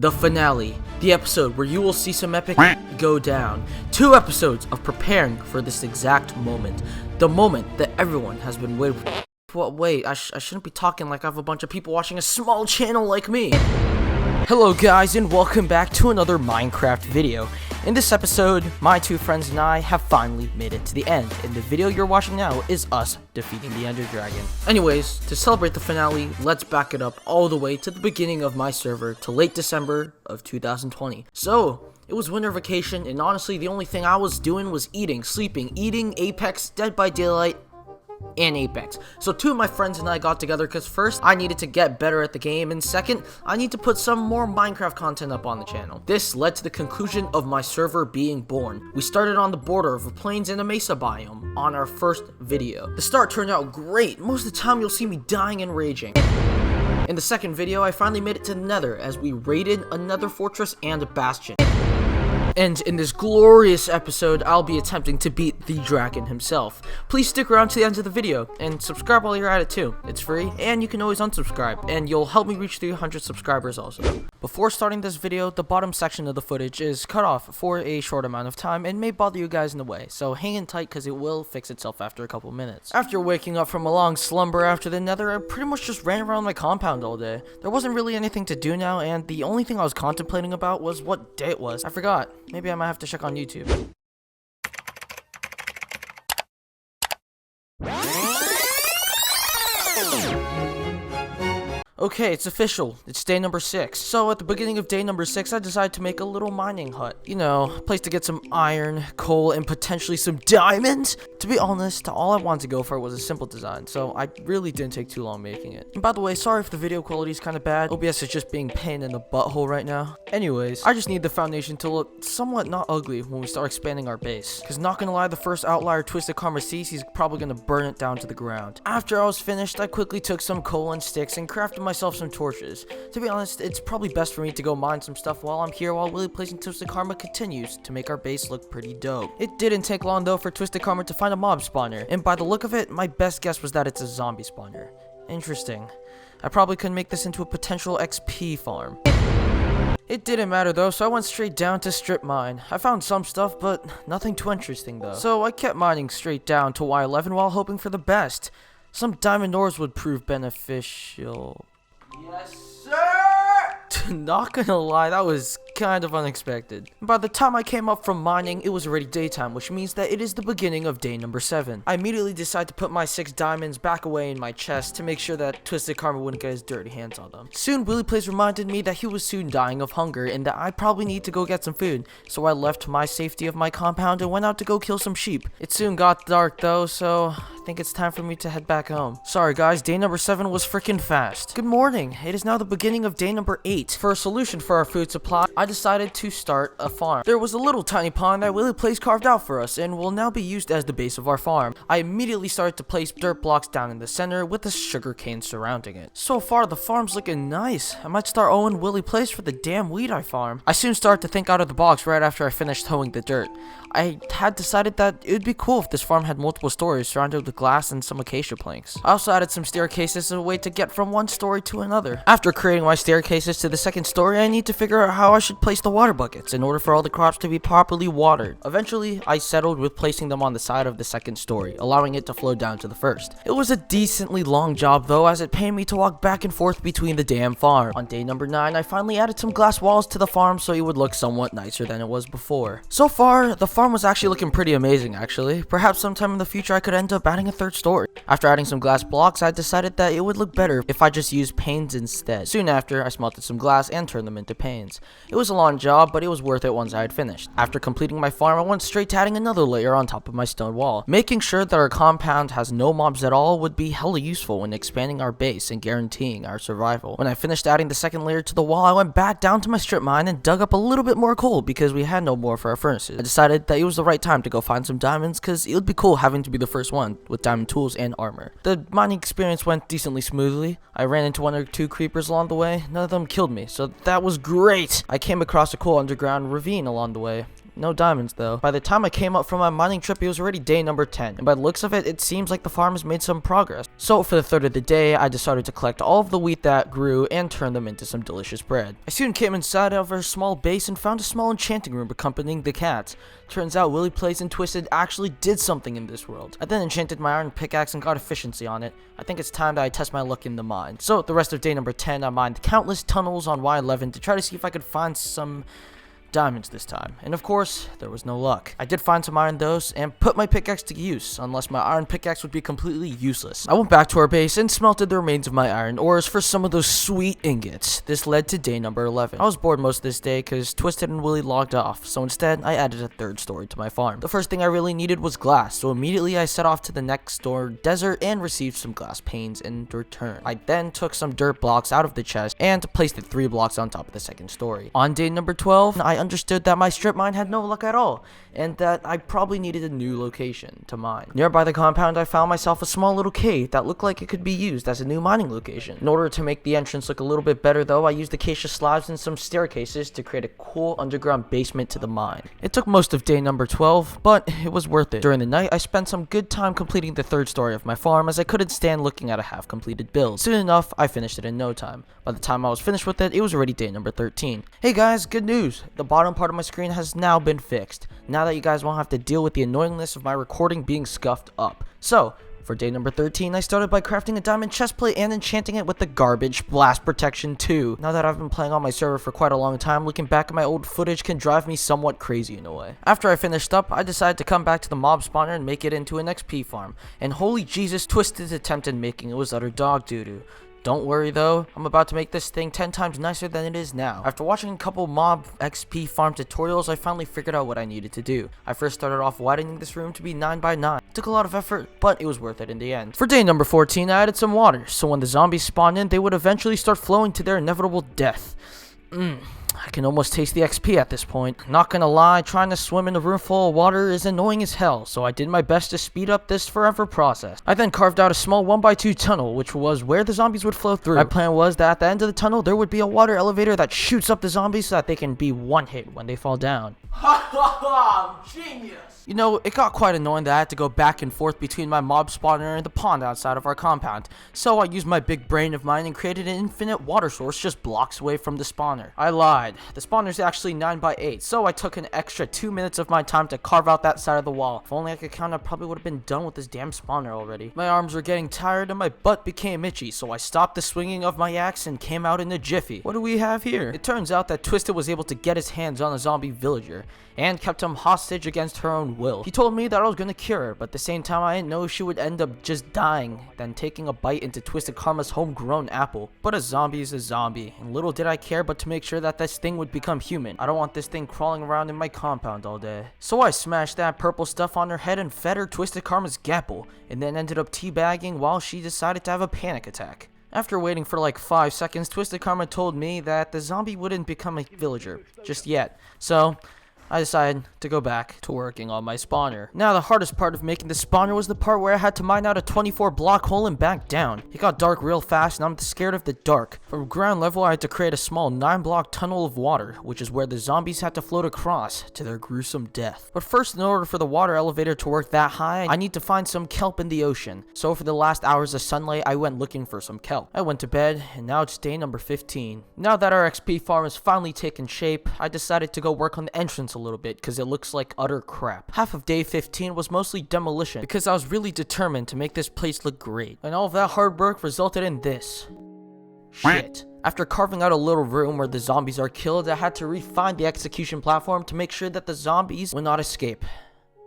the finale, the episode where you will see some epic go down. 2 episodes of preparing for this exact moment, the moment that everyone has been waiting for. Well, wait, I shouldn't be talking like I have a bunch of people watching a small channel like me. Hello guys, and welcome back to another Minecraft video. In this episode, my 2 friends and I have finally made it to the end, and the video you're watching now is us defeating the Ender Dragon. Anyways, to celebrate the finale, let's back it up all the way to the beginning of my server, to late December of 2020. So, it was winter vacation, and honestly, the only thing I was doing was eating, sleeping, eating, Apex, Dead by Daylight, and Apex. So 2 of my friends and I got together because first, I needed to get better at the game, and second, I need to put some more Minecraft content up on the channel. This led to the conclusion of my server being born. We started on the border of a plains and a mesa biome on our first video. The start turned out great. Most of the time you'll see me dying and raging. In the second video, I finally made it to Nether as we raided another fortress and a bastion. And in this glorious episode, I'll be attempting to beat the dragon himself. Please stick around to the end of the video, and subscribe while you're at it too. It's free, and you can always unsubscribe, and you'll help me reach 300 subscribers also. Before starting this video, the bottom section of the footage is cut off for a short amount of time, and may bother you guys in the way, so hang in tight because it will fix itself after a couple minutes. After waking up from a long slumber after the Nether, I pretty much just ran around my compound all day. There wasn't really anything to do now, and the only thing I was contemplating about was what day it was. I forgot. Maybe I might have to check on YouTube. Okay, it's official. It's day number 6. So at the beginning of day number 6, I decided to make a little mining hut. You know, a place to get some iron, coal, and potentially some diamonds. To be honest, all I wanted to go for was a simple design, so I really didn't take too long making it. And by the way, sorry if the video quality is kind of bad. OBS is just being pain in the butthole right now. Anyways, I just need the foundation to look somewhat not ugly when we start expanding our base. Because not gonna lie, the first outlier Twisted Karma sees, he's probably gonna burn it down to the ground. After I was finished, I quickly took some coal and sticks and crafted myself some torches. To be honest, it's probably best for me to go mine some stuff while I'm here, while Willy Plays and Twisted Karma continues to make our base look pretty dope. It didn't take long though for Twisted Karma to find a mob spawner, and by the look of it, my best guess was that it's a zombie spawner. Interesting. I probably could make this into a potential XP farm. It didn't matter though, so I went straight down to strip mine. I found some stuff, but nothing too interesting though. So I kept mining straight down to Y11 while hoping for the best. Some diamond ores would prove beneficial. Yes, sir! Not gonna lie, that was kind of unexpected. By the time I came up from mining, it was already daytime, which means that it is the beginning of day number 7. I immediately decided to put my 6 diamonds back away in my chest to make sure that Twisted Karma wouldn't get his dirty hands on them. Soon, Willy Plays reminded me that he was soon dying of hunger and that I probably need to go get some food, so I left my safety of my compound and went out to go kill some sheep. It soon got dark though, so I think it's time for me to head back home. Sorry guys, day number 7 was freaking fast. Good morning. It is now the beginning of day number 8. For a solution for our food supply, I decided to start a farm. There was a little tiny pond that Willy Plays carved out for us and will now be used as the base of our farm. I immediately started to place dirt blocks down in the center with a sugar cane surrounding it. So far, the farm's looking nice. I might start owing Willy Plays for the damn weed I farm. I soon started to think out of the box right after I finished hoeing the dirt. I had decided that it would be cool if this farm had multiple stories surrounded with glass and some acacia planks. I also added some staircases as a way to get from one story to another. After creating my staircases to the second story, I need to figure out how I should place the water buckets in order for all the crops to be properly watered. Eventually, I settled with placing them on the side of the second story, allowing it to flow down to the first. It was a decently long job though, as it pained me to walk back and forth between the damn farm. On day number 9, I finally added some glass walls to the farm so it would look somewhat nicer than it was before. So far, the farm was actually looking pretty amazing actually. Perhaps sometime in the future I could end up adding a 3rd story. After adding some glass blocks, I decided that it would look better if I just used panes instead. Soon after, I smelted some glass and turned them into panes. It was a long job, but it was worth it once I had finished. After completing my farm, I went straight to adding another layer on top of my stone wall. Making sure that our compound has no mobs at all would be hella useful when expanding our base and guaranteeing our survival. When I finished adding the second layer to the wall, I went back down to my strip mine and dug up a little bit more coal because we had no more for our furnaces. I decided that it was the right time to go find some diamonds because it would be cool having to be the first one with diamond tools and armor. The mining experience went decently smoothly. I ran into 1 or 2 creepers along the way. None of them killed me, so that was great. I came across a cool underground ravine along the way. No diamonds though. By the time I came up from my mining trip, it was already day number 10. And by the looks of it, it seems like the farm has made some progress. So for the third of the day, I decided to collect all of the wheat that grew and turn them into some delicious bread. I soon came inside of our small base and found a small enchanting room accompanying the cats. Turns out Willy Plays and Twisted actually did something in this world. I then enchanted my iron pickaxe and got efficiency on it. I think it's time that I test my luck in the mine. So the rest of day number 10, I mined countless tunnels on Y11 to try to see if I could find some diamonds this time, and of course there was no luck. I did find some iron though and put my pickaxe to use, unless my iron pickaxe would be completely useless. I went back to our base and smelted the remains of my iron ores for some of those sweet ingots. This led to day number 11. I was bored most of this day because Twisted and Willy logged off, so instead I added a third story to my farm. The first thing I really needed was glass, so immediately I set off to the next door desert and received some glass panes in return. I then took some dirt blocks out of the chest and placed it 3 blocks on top of the second story. On day number 12, I understood that my strip mine had no luck at all, and that I probably needed a new location to mine. Nearby the compound, I found myself a small little cave that looked like it could be used as a new mining location. In order to make the entrance look a little bit better though, I used acacia slabs and some staircases to create a cool underground basement to the mine. It took most of day number 12, but it was worth it. During the night, I spent some good time completing the third story of my farm as I couldn't stand looking at a half-completed build. Soon enough, I finished it in no time. By the time I was finished with it, it was already day number 13. Hey guys, good news! The bottom part of my screen has now been fixed. Now that you guys won't have to deal with the annoyingness of my recording being scuffed up. So, for day number 13, I started by crafting a diamond chestplate and enchanting it with the garbage blast protection 2. Now that I've been playing on my server for quite a long time, looking back at my old footage can drive me somewhat crazy in a way. After I finished up, I decided to come back to the mob spawner and make it into an XP farm. And holy Jesus, Twisted's attempt at making it was utter dog doo-doo. Don't worry though, I'm about to make this thing 10 times nicer than it is now. After watching a couple mob XP farm tutorials, I finally figured out what I needed to do. I first started off widening this room to be 9 by 9. It took a lot of effort, but it was worth it in the end. For day number 14, I added some water, so when the zombies spawned in, they would eventually start flowing to their inevitable death. I can almost taste the XP at this point. Not gonna lie, trying to swim in a room full of water is annoying as hell, so I did my best to speed up this forever process. I then carved out a small 1x2 tunnel, which was where the zombies would flow through. My plan was that at the end of the tunnel, there would be a water elevator that shoots up the zombies so that they can be one hit when they fall down. Ha ha ha! Genius! You know, it got quite annoying that I had to go back and forth between my mob spawner and the pond outside of our compound, so I used my big brain of mine and created an infinite water source just blocks away from the spawner. I lied. The spawner's actually 9 by 8, so I took an extra 2 minutes of my time to carve out that side of the wall. If only I could count, I probably would have been done with this damn spawner already. My arms were getting tired and my butt became itchy, so I stopped the swinging of my axe and came out in a jiffy. What do we have here? It turns out that Twisted was able to get his hands on a zombie villager and kept him hostage against her own will. He told me that I was gonna cure her, but at the same time I didn't know she would end up just dying, then taking a bite into Twisted Karma's homegrown apple. But a zombie is a zombie, and little did I care but to make sure that this thing would become human. I don't want this thing crawling around in my compound all day. So I smashed that purple stuff on her head and fed her Twisted Karma's gapple, and then ended up teabagging while she decided to have a panic attack. After waiting for like 5 seconds, Twisted Karma told me that the zombie wouldn't become a villager just yet. So I decided to go back to working on my spawner. Now the hardest part of making the spawner was the part where I had to mine out a 24 block hole and back down. It got dark real fast and I'm scared of the dark. From ground level I had to create a small 9 block tunnel of water, which is where the zombies had to float across to their gruesome death. But first, in order for the water elevator to work that high, I need to find some kelp in the ocean. So for the last hours of sunlight I went looking for some kelp. I went to bed and now it's day number 15. Now that our XP farm has finally taken shape, I decided to go work on the entrance a little bit because it looks like utter crap. Half of day 15 was mostly demolition because I was really determined to make this place look great. And all of that hard work resulted in this shit. After carving out a little room where the zombies are killed, I had to refine the execution platform to make sure that the zombies would not escape,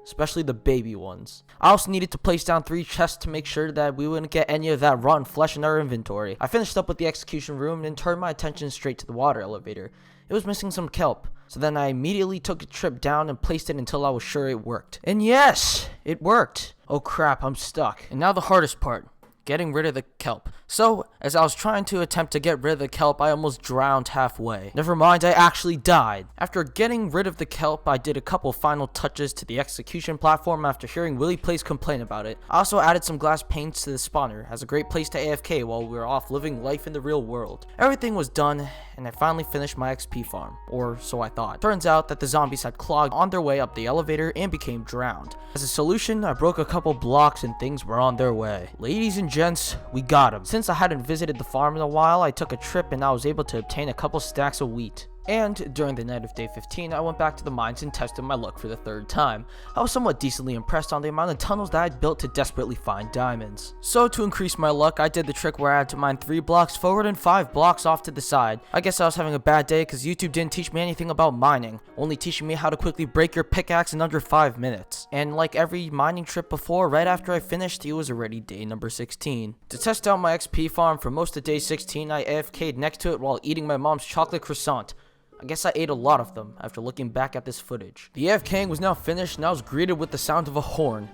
especially the baby ones. I also needed to place down 3 chests to make sure that we wouldn't get any of that rotten flesh in our inventory. I finished up with the execution room and turned my attention straight to the water elevator. It was missing some kelp, so then I immediately took a trip down and placed it until I was sure it worked. And yes, it worked. Oh crap, I'm stuck. And now the hardest part. getting rid of the kelp. So, as I was trying to attempt to get rid of the kelp, I almost drowned halfway. Never mind, I actually died. After getting rid of the kelp, I did a couple final touches to the execution platform after hearing Willie Plays complain about it. I also added some glass panes to the spawner as a great place to AFK while we were off living life in the real world. Everything was done, and I finally finished my XP farm, or so I thought. Turns out that the zombies had clogged on their way up the elevator and became drowned. As a solution, I broke a couple blocks and things were on their way. Ladies and gents, we got them. Since I hadn't visited the farm in a while, I took a trip and I was able to obtain a couple stacks of wheat. And during the night of day 15, I went back to the mines and tested my luck for the third time. I was somewhat decently impressed on the amount of tunnels that I'd built to desperately find diamonds. So to increase my luck, I did the trick where I had to mine 3 blocks forward and 5 blocks off to the side. I guess I was having a bad day because YouTube didn't teach me anything about mining, only teaching me how to quickly break your pickaxe in under 5 minutes. And like every mining trip before, right after I finished, it was already day number 16. To test out my XP farm for most of day 16, I AFK'd next to it while eating my mom's chocolate croissant. I guess I ate a lot of them after looking back at this footage. The AFKing was now finished and I was greeted with the sound of a horn.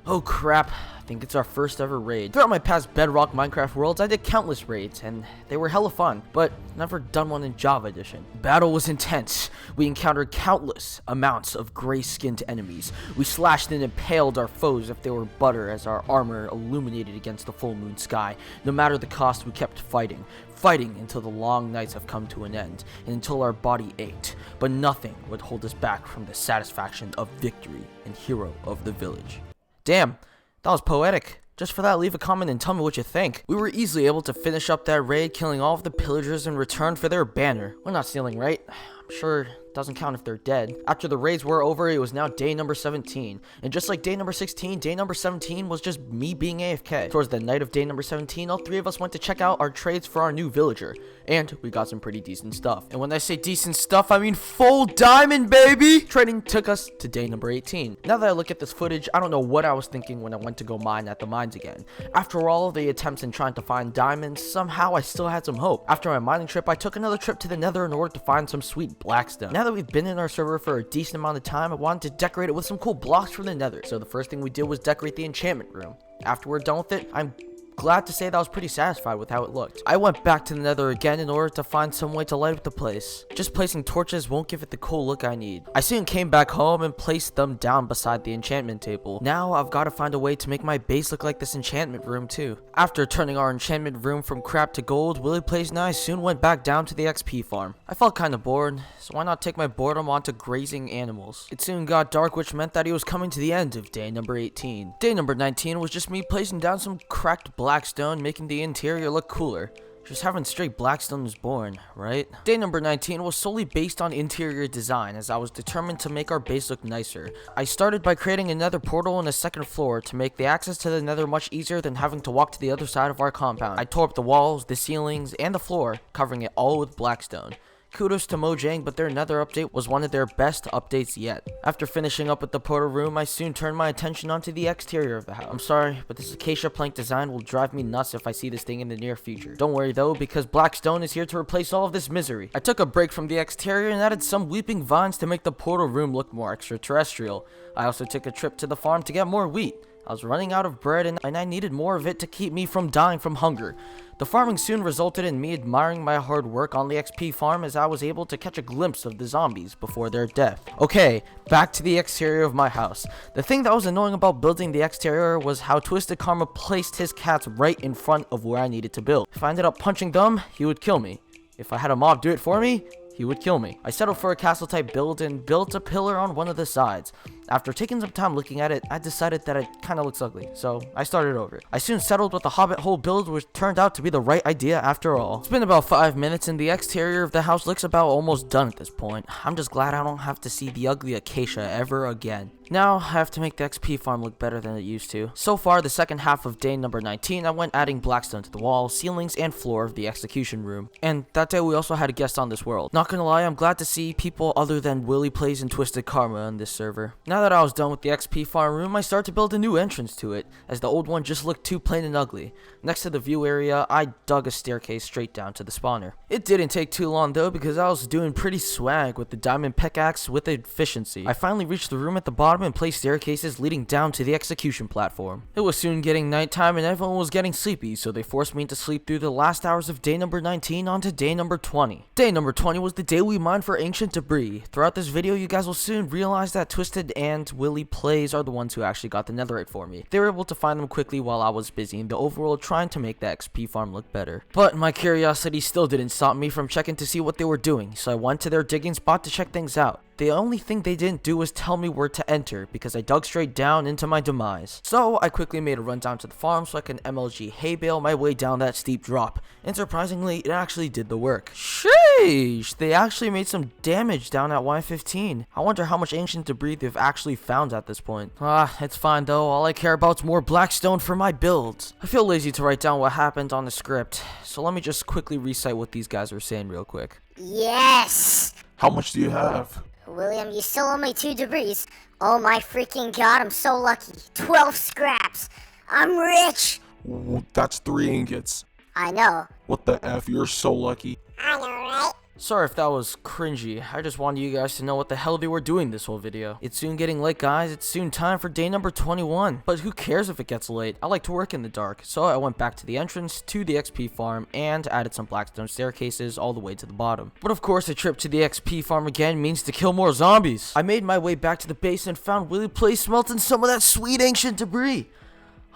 Oh crap, I think it's our first ever raid. Throughout my past Bedrock Minecraft worlds, I did countless raids, and they were hella fun, but never done one in Java Edition. Battle was intense. We encountered countless amounts of gray-skinned enemies. We slashed and impaled our foes if they were butter as our armor illuminated against the full moon sky. No matter the cost, we kept fighting until the long nights have come to an end, and until our body ached. But nothing would hold us back from the satisfaction of victory and hero of the village. Damn, that was poetic. Just for that, leave a comment and tell me what you think. We were easily able to finish up that raid, killing all of the pillagers in return for their banner. We're not stealing, right? I'm sure it doesn't count if they're dead. After the raids were over, it was now day number 17. And just like day number 16, day number 17 was just me being AFK. Towards the night of day number 17, all 3 of us went to check out our trades for our new villager. And we got some pretty decent stuff. And when I say decent stuff, I mean full diamond, baby! Trading took us to day number 18. Now that I look at this footage, I don't know what I was thinking when I went to go mine at the mines again. After all of the attempts in trying to find diamonds, somehow I still had some hope. After my mining trip, I took another trip to the Nether in order to find some sweet blackstone. Now that we've been in our server for a decent amount of time, I wanted to decorate it with some cool blocks from the Nether. So the first thing we did was decorate the enchantment room. After we're done with it, I'm glad to say that I was pretty satisfied with how it looked. I went back to the Nether again in order to find some way to light up the place. Just placing torches won't give it the cool look I need. I soon came back home and placed them down beside the enchantment table. Now I've got to find a way to make my base look like this enchantment room too. After turning our enchantment room from crap to gold, Willie Plays and I soon went back down to the XP farm. I felt kinda bored, so why not take my boredom onto grazing animals? It soon got dark, which meant that he was coming to the end of day number 18. Day number 19 was just me placing down some cracked blackstone, making the interior look cooler. Just having straight blackstone was boring, right? Day number 19 was solely based on interior design, as I was determined to make our base look nicer. I started by creating another portal on the second floor to make the access to the Nether much easier than having to walk to the other side of our compound. I tore up the walls, the ceilings, and the floor, covering it all with blackstone. Kudos to Mojang, but their Nether update was one of their best updates yet. After finishing up with the portal room, I soon turned my attention onto the exterior of the house. I'm sorry, but this acacia plank design will drive me nuts if I see this thing in the near future. Don't worry though, because blackstone is here to replace all of this misery. I took a break from the exterior and added some weeping vines to make the portal room look more extraterrestrial. I also took a trip to the farm to get more wheat. I was running out of bread and I needed more of it to keep me from dying from hunger. The farming soon resulted in me admiring my hard work on the XP farm as I was able to catch a glimpse of the zombies before their death. Okay, back to the exterior of my house. The thing that was annoying about building the exterior was how Twisted Karma placed his cats right in front of where I needed to build. If I ended up punching them, he would kill me. If I had a mob do it for me, he would kill me. I settled for a castle type build and built a pillar on one of the sides. After taking some time looking at it, I decided that it kinda looks ugly, so I started over. I soon settled with the hobbit hole build, which turned out to be the right idea after all. It's been about 5 minutes and the exterior of the house looks about almost done at this point. I'm just glad I don't have to see the ugly acacia ever again. Now, I have to make the XP farm look better than it used to. So far, the second half of day number 19, I went adding blackstone to the walls, ceilings, and floor of the execution room. And that day, we also had a guest on this world. Not gonna lie, I'm glad to see people other than Willie Plays and Twisted Karma on this server. Now Now that I was done with the XP farm room, I started to build a new entrance to it, as the old one just looked too plain and ugly. Next to the view area, I dug a staircase straight down to the spawner. It didn't take too long though, because I was doing pretty swag with the diamond pickaxe with efficiency. I finally reached the room at the bottom and placed staircases leading down to the execution platform. It was soon getting nighttime and everyone was getting sleepy, so they forced me to sleep through the last hours of day number 19 onto day number 20. Day number 20 was the day we mined for ancient debris. Throughout this video, you guys will soon realize that Twisted and Willy Plays are the ones who actually got the netherite for me. They were able to find them quickly while I was busy in the overworld trying to make the XP farm look better. But my curiosity still didn't stop me from checking to see what they were doing, so I went to their digging spot to check things out. The only thing they didn't do was tell me where to enter, because I dug straight down into my demise. So I quickly made a run down to the farm so I can MLG hay bale my way down that steep drop. And surprisingly, it actually did the work. Sheesh! They actually made some damage down at Y15. I wonder how much ancient debris they've actually found at this point. It's fine though. All I care about is more blackstone for my builds. I feel lazy to write down what happened on the script, so let me just quickly recite what these guys are saying real quick. Yes! How much do you have? William, you still owe me 2 debris. Oh my freaking god, I'm so lucky. 12 scraps. I'm rich. Ooh, that's 3 ingots. I know. What the F? You're so lucky. I know, right? Sorry if that was cringy. I just wanted you guys to know what the hell they were doing this whole video. It's soon getting late, guys. It's soon time for day number 21. But who cares if it gets late? I like to work in the dark. So I went back to the entrance to the XP farm and added some blackstone staircases all the way to the bottom. But of course, a trip to the XP farm again means to kill more zombies. I made my way back to the base and found Willy Play smelting some of that sweet ancient debris.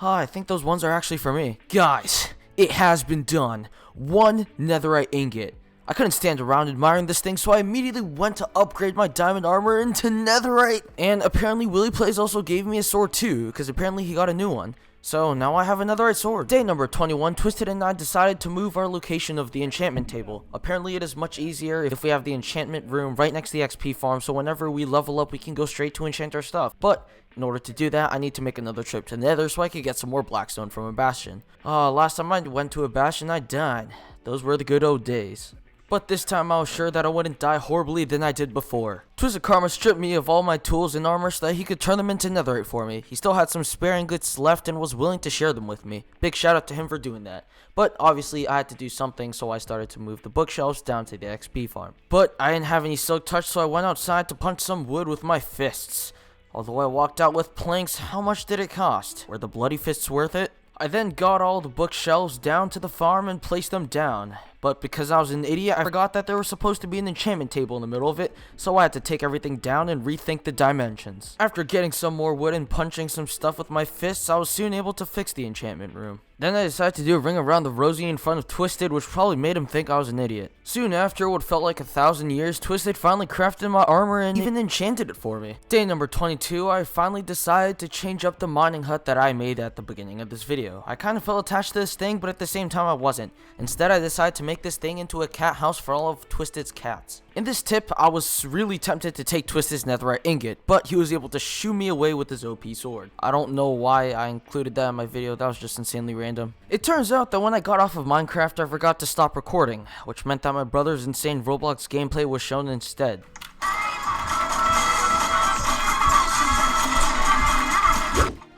I think those ones are actually for me. Guys, it has been done. 1 netherite ingot. I couldn't stand around admiring this thing, so I immediately went to upgrade my diamond armor into netherite. And apparently Willy Plays also gave me a sword too, because apparently he got a new one. So now I have a netherite sword. Day number 21, Twisted and I decided to move our location of the enchantment table. Apparently it is much easier if we have the enchantment room right next to the XP farm, so whenever we level up we can go straight to enchant our stuff. But in order to do that, I need to make another trip to Nether so I could get some more blackstone from a bastion. Last time I went to a bastion I died. Those were the good old days. But this time I was sure that I wouldn't die horribly than I did before. Twisted Karma stripped me of all my tools and armor so that he could turn them into netherite for me. He still had some spare ingots left and was willing to share them with me. Big shout out to him for doing that. But obviously I had to do something, so I started to move the bookshelves down to the XP farm. But I didn't have any silk touch, so I went outside to punch some wood with my fists. Although I walked out with planks, how much did it cost? Were the bloody fists worth it? I then got all the bookshelves down to the farm and placed them down. But because I was an idiot, I forgot that there was supposed to be an enchantment table in the middle of it, so I had to take everything down and rethink the dimensions. After getting some more wood and punching some stuff with my fists, I was soon able to fix the enchantment room. Then I decided to do a ring around the rosy in front of Twisted, which probably made him think I was an idiot. Soon after, what felt like 1,000 years, Twisted finally crafted my armor and even enchanted it for me. Day number 22, I finally decided to change up the mining hut that I made at the beginning of this video. I kind of felt attached to this thing, but at the same time I wasn't. Instead, I decided to make this thing into a cat house for all of Twisted's cats. In this tip, I was really tempted to take Twisted's netherite ingot, but he was able to shoo me away with his OP sword. I don't know why I included that in my video, that was just insanely random. It turns out that when I got off of Minecraft, I forgot to stop recording, which meant that my brother's insane Roblox gameplay was shown instead.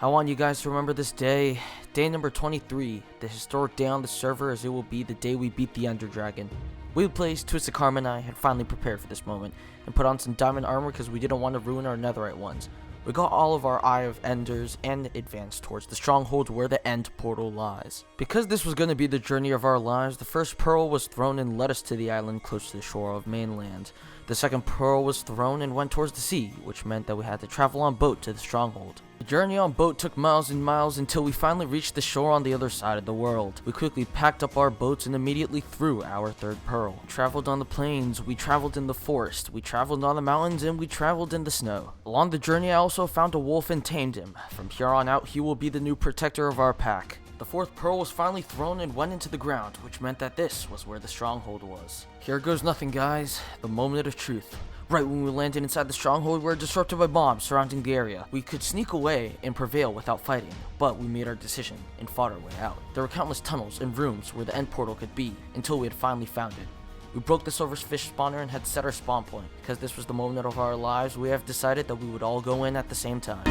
I want you guys to remember this day, day number 23, the historic day on the server, as it will be the day we beat the Ender Dragon. Willy Plays, Twisted Karma, and I had finally prepared for this moment, and put on some diamond armor because we didn't want to ruin our netherite ones. We got all of our Eye of Enders and advanced towards the stronghold where the end portal lies. Because this was going to be the journey of our lives, the first pearl was thrown and led us to the island close to the shore of mainland. The second pearl was thrown and went towards the sea, which meant that we had to travel on boat to the stronghold. The journey on boat took miles and miles until we finally reached the shore on the other side of the world. We quickly packed up our boats and immediately threw our third pearl. We traveled on the plains, we traveled in the forest, we traveled on the mountains, and we traveled in the snow. Along the journey I also found a wolf and tamed him. From here on out he will be the new protector of our pack. The fourth pearl was finally thrown and went into the ground, which meant that this was where the stronghold was. Here goes nothing, guys. The moment of truth. Right when we landed inside the stronghold, we were disrupted by bombs surrounding the area. We could sneak away and prevail without fighting, but we made our decision and fought our way out. There were countless tunnels and rooms where the end portal could be, until we had finally found it. We broke the silverfish spawner and had set our spawn point. Because this was the moment of our lives, we have decided that we would all go in at the same time.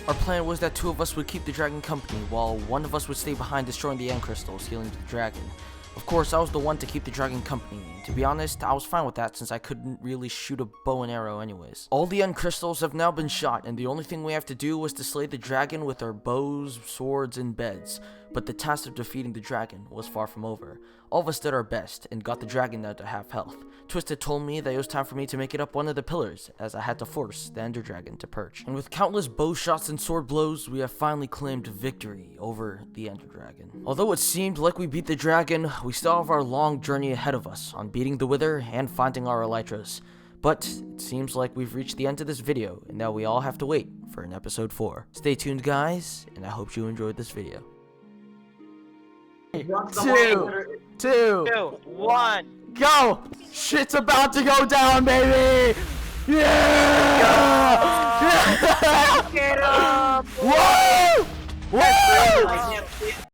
Our plan was that 2 of us would keep the dragon company, while 1 of us would stay behind destroying the end crystals, healing the dragon. Of course, I was the one to keep the dragon company. To be honest, I was fine with that since I couldn't really shoot a bow and arrow anyways. All the end crystals have now been shot, and the only thing we have to do was to slay the dragon with our bows, swords, and beds. But the task of defeating the dragon was far from over. All of us did our best, and got the dragon down to half health. Twisted told me that it was time for me to make it up one of the pillars, as I had to force the ender dragon to perch. And with countless bow shots and sword blows, we have finally claimed victory over the ender dragon. Although it seemed like we beat the dragon, we still have our long journey ahead of us on beating the wither and finding our elytras. But it seems like we've reached the end of this video, and now we all have to wait for an episode 4. Stay tuned, guys, and I hope you enjoyed this video. 2, 1. go! Shit's about to go down, baby! Yeah! Get up! Woo! Woo!